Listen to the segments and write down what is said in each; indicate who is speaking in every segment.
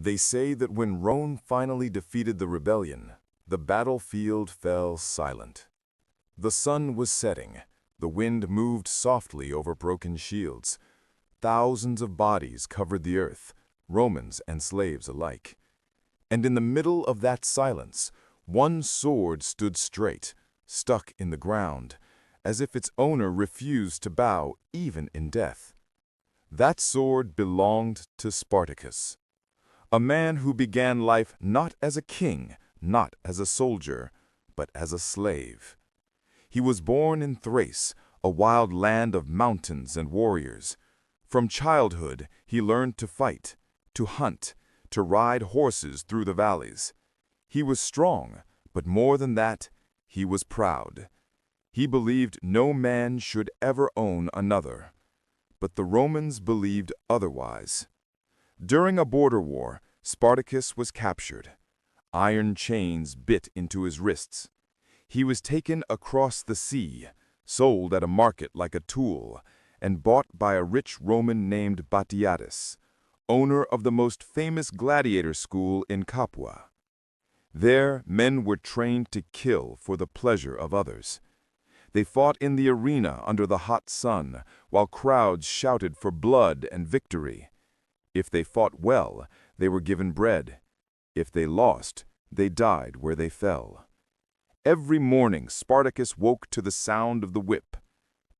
Speaker 1: They say that when Rome finally defeated the rebellion, the battlefield fell silent. The sun was setting, the wind moved softly over broken shields. Thousands of bodies covered the earth, Romans and slaves alike. And in the middle of that silence, one sword stood straight, stuck in the ground, as if its owner refused to bow even in death. That sword belonged to Spartacus, a man who began life not as a king, not as a soldier, but as a slave. He was born in Thrace, a wild land of mountains and warriors. From childhood, he learned to fight, to hunt, to ride horses through the valleys. He was strong, but more than that, he was proud. He believed no man should ever own another. But the Romans believed otherwise. During a border war, Spartacus was captured. Iron chains bit into his wrists. He was taken across the sea, sold at a market like a tool, and bought by a rich Roman named Batiatus, owner of the most famous gladiator school in Capua. There, men were trained to kill for the pleasure of others. They fought in the arena under the hot sun, while crowds shouted for blood and victory. If they fought well, they were given bread. If they lost, they died where they fell. Every morning Spartacus woke to the sound of the whip.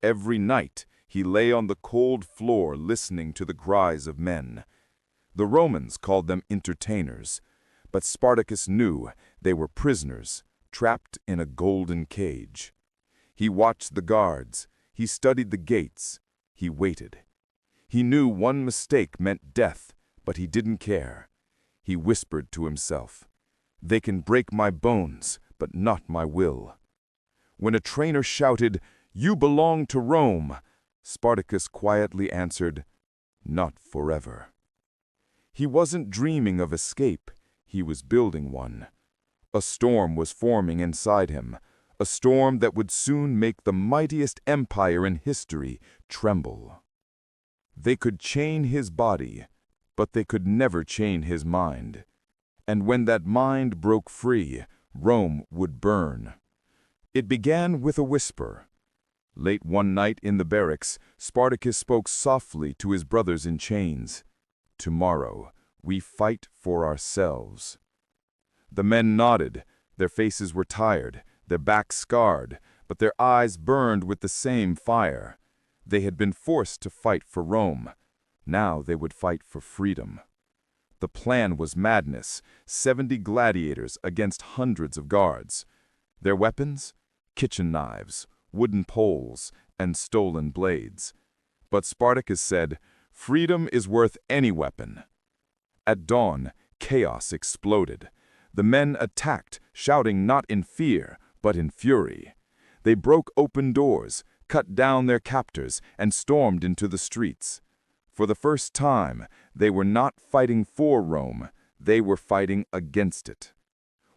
Speaker 1: Every night he lay on the cold floor listening to the cries of men. The Romans called them entertainers, but Spartacus knew they were prisoners, trapped in a golden cage. He watched the guards, he studied the gates, he waited. He knew one mistake meant death, but he didn't care. He whispered to himself, "They can break my bones, but not my will." When a trainer shouted, "You belong to Rome," Spartacus quietly answered, "Not forever." He wasn't dreaming of escape, he was building one. A storm was forming inside him, a storm that would soon make the mightiest empire in history tremble. They could chain his body, but they could never chain his mind. And when that mind broke free, Rome would burn. It began with a whisper. Late one night in the barracks, Spartacus spoke softly to his brothers in chains. "Tomorrow, we fight for ourselves." The men nodded. Their faces were tired, their backs scarred, but their eyes burned with the same fire. They had been forced to fight for Rome. Now they would fight for freedom. The plan was madness, 70 gladiators against hundreds of guards. Their weapons? Kitchen knives, wooden poles, and stolen blades. But Spartacus said, "Freedom is worth any weapon." At dawn, chaos exploded. The men attacked, shouting not in fear, but in fury. They broke open doors, cut down their captors, and stormed into the streets. For the first time, they were not fighting for Rome, they were fighting against it.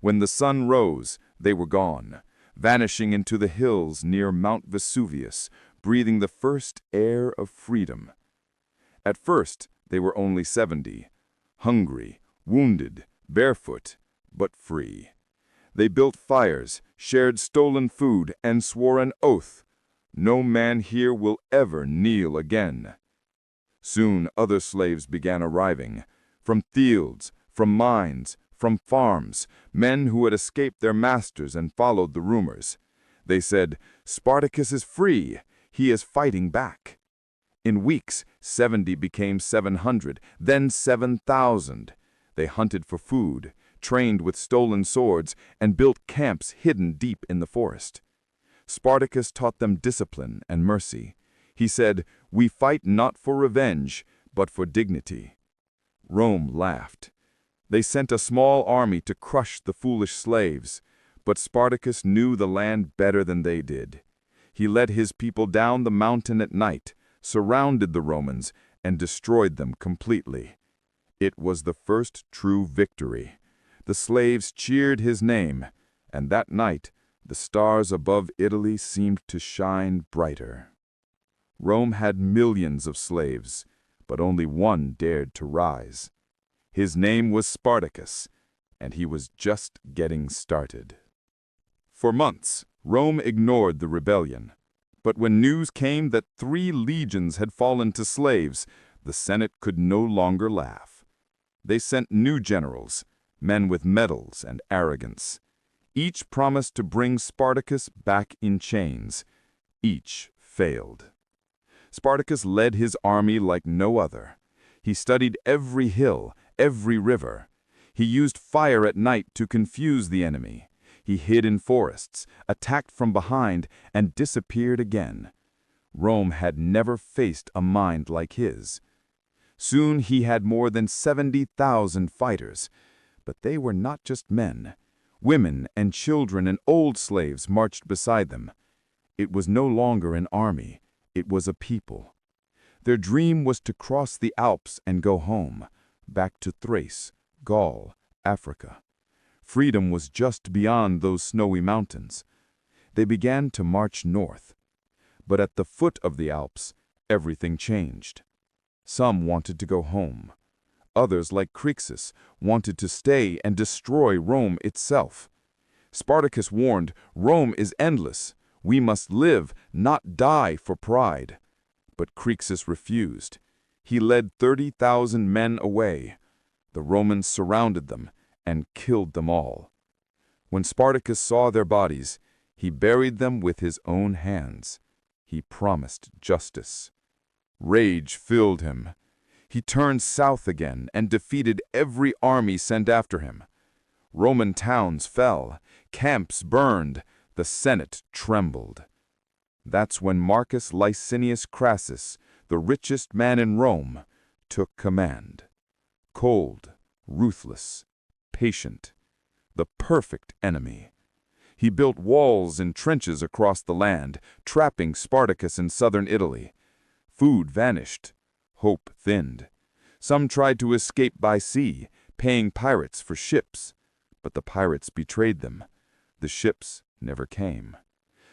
Speaker 1: When the sun rose, they were gone, vanishing into the hills near Mount Vesuvius, breathing the first air of freedom. At first, they were only 70, hungry, wounded, barefoot, but free. They built fires, shared stolen food, and swore an oath, "No man here will ever kneel again." Soon other slaves began arriving, from fields, from mines, from farms, men who had escaped their masters and followed the rumors. They said, "Spartacus is free, he is fighting back." In weeks, 70 became 700, then 7,000. They hunted for food, trained with stolen swords, and built camps hidden deep in the forest. Spartacus taught them discipline and mercy. He said, "We fight not for revenge, but for dignity." Rome laughed. They sent a small army to crush the foolish slaves, but Spartacus knew the land better than they did. He led his people down the mountain at night, surrounded the Romans, and destroyed them completely. It was the first true victory. The slaves cheered his name, and that night the stars above Italy seemed to shine brighter. Rome had millions of slaves, but only one dared to rise. His name was Spartacus, and he was just getting started. For months, Rome ignored the rebellion. But when news came that 3 legions had fallen to slaves, the Senate could no longer laugh. They sent new generals, men with medals and arrogance. Each promised to bring Spartacus back in chains. Each failed. Spartacus led his army like no other. He studied every hill, every river. He used fire at night to confuse the enemy. He hid in forests, attacked from behind, and disappeared again. Rome had never faced a mind like his. Soon he had more than 70,000 fighters. But they were not just men. Women and children and old slaves marched beside them. It was no longer an army, it was a people. Their dream was to cross the Alps and go home, back to Thrace, Gaul, Africa. Freedom was just beyond those snowy mountains. They began to march north. But at the foot of the Alps, everything changed. Some wanted to go home. Others, like Crixus, wanted to stay and destroy Rome itself. Spartacus warned, "Rome is endless. We must live, not die for pride." But Crixus refused. He led 30,000 men away. The Romans surrounded them and killed them all. When Spartacus saw their bodies, he buried them with his own hands. He promised justice. Rage filled him. He turned south again and defeated every army sent after him. Roman towns fell, camps burned, the Senate trembled. That's when Marcus Licinius Crassus, the richest man in Rome, took command. Cold, ruthless, patient, the perfect enemy. He built walls and trenches across the land, trapping Spartacus in southern Italy. Food vanished. Hope thinned. Some tried to escape by sea, paying pirates for ships. But the pirates betrayed them. The ships never came.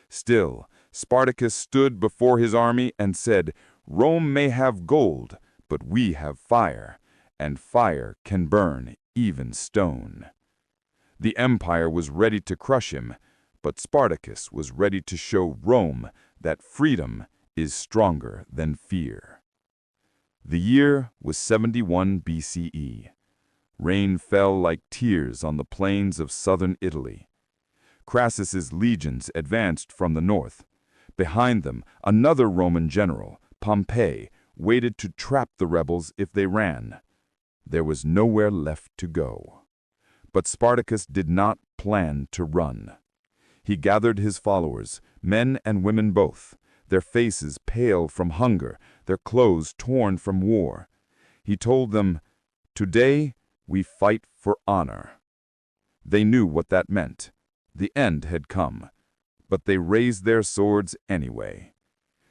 Speaker 1: Still, Spartacus stood before his army and said, "Rome may have gold, but we have fire, and fire can burn even stone." The empire was ready to crush him, but Spartacus was ready to show Rome that freedom is stronger than fear. The year was 71 BCE. Rain fell like tears on the plains of southern Italy. Crassus's legions advanced from the north. Behind them, another Roman general, Pompey, waited to trap the rebels if they ran. There was nowhere left to go. But Spartacus did not plan to run. He gathered his followers, men and women both, their faces pale from hunger, their clothes torn from war. He told them, "Today we fight for honor." They knew what that meant. The end had come, but they raised their swords anyway.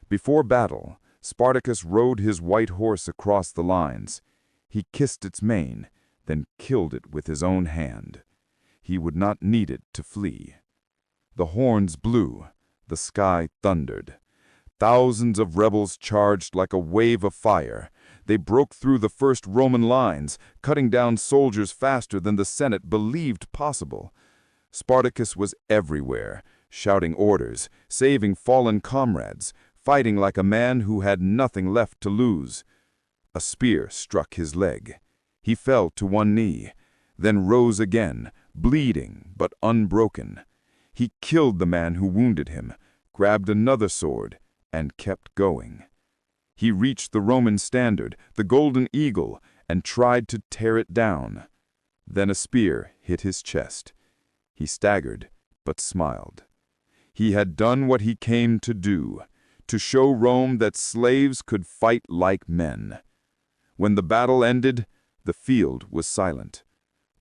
Speaker 1: Before battle, Spartacus rode his white horse across the lines. He kissed its mane, then killed it with his own hand. He would not need it to flee. The horns blew, the sky thundered. Thousands of rebels charged like a wave of fire. They broke through the first Roman lines, cutting down soldiers faster than the Senate believed possible. Spartacus was everywhere, shouting orders, saving fallen comrades, fighting like a man who had nothing left to lose. A spear struck his leg. He fell to one knee, then rose again, bleeding but unbroken. He killed the man who wounded him, grabbed another sword, and kept going. He reached the Roman standard, the golden eagle, and tried to tear it down. Then a spear hit his chest. He staggered, but smiled. He had done what he came to do, to show Rome that slaves could fight like men. When the battle ended, the field was silent.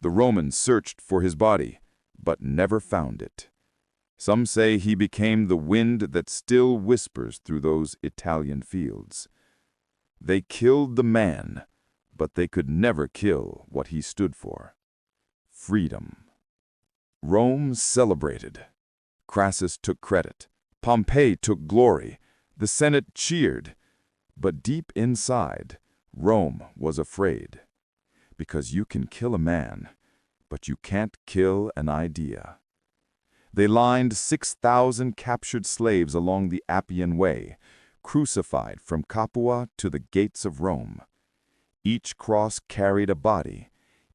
Speaker 1: The Romans searched for his body, but never found it. Some say he became the wind that still whispers through those Italian fields. They killed the man, but they could never kill what he stood for: freedom. Rome celebrated. Crassus took credit. Pompey took glory. The Senate cheered. But deep inside, Rome was afraid. because you can kill a man, but you can't kill an idea. They lined 6,000 captured slaves along the Appian Way, crucified from Capua to the gates of Rome. Each cross carried a body.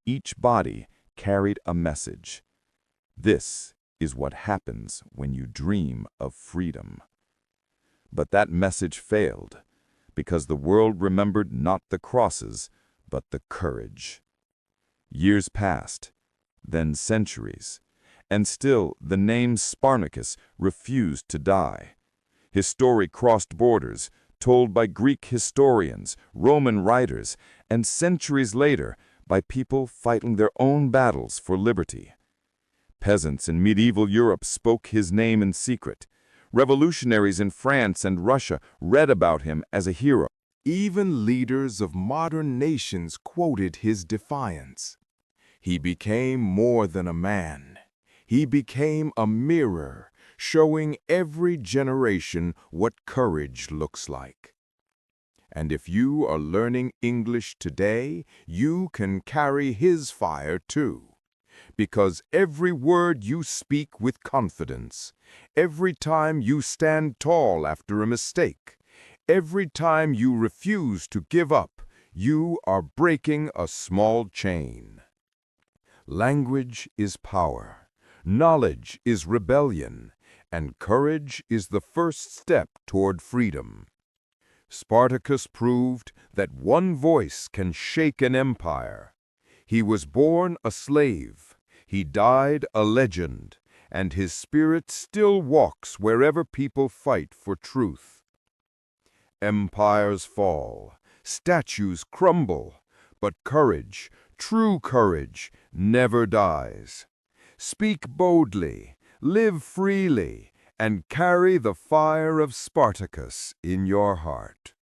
Speaker 1: Each body carried a message. This is what happens when you dream of freedom. But that message failed, because the world remembered not the crosses, but the courage. Years passed, then centuries, and still the name Spartacus refused to die. His story crossed borders, told by Greek historians, Roman writers, and centuries later by people fighting their own battles for liberty. Peasants in medieval Europe spoke his name in secret. Revolutionaries in France and Russia read about him as a hero. Even leaders of modern nations quoted his defiance. He became more than a man. He became a mirror, showing every generation what courage looks like. And if you are learning English today, you can carry his fire too. Because every word you speak with confidence, every time you stand tall after a mistake, every time you refuse to give up, you are breaking a small chain. Language is power, knowledge is rebellion, and courage is the first step toward freedom. Spartacus proved that one voice can shake an empire. He was born a slave, he died a legend, and his spirit still walks wherever people fight for truth. Empires fall, statues crumble, but courage, true courage, never dies. Speak boldly, live freely, and carry the fire of Spartacus in your heart.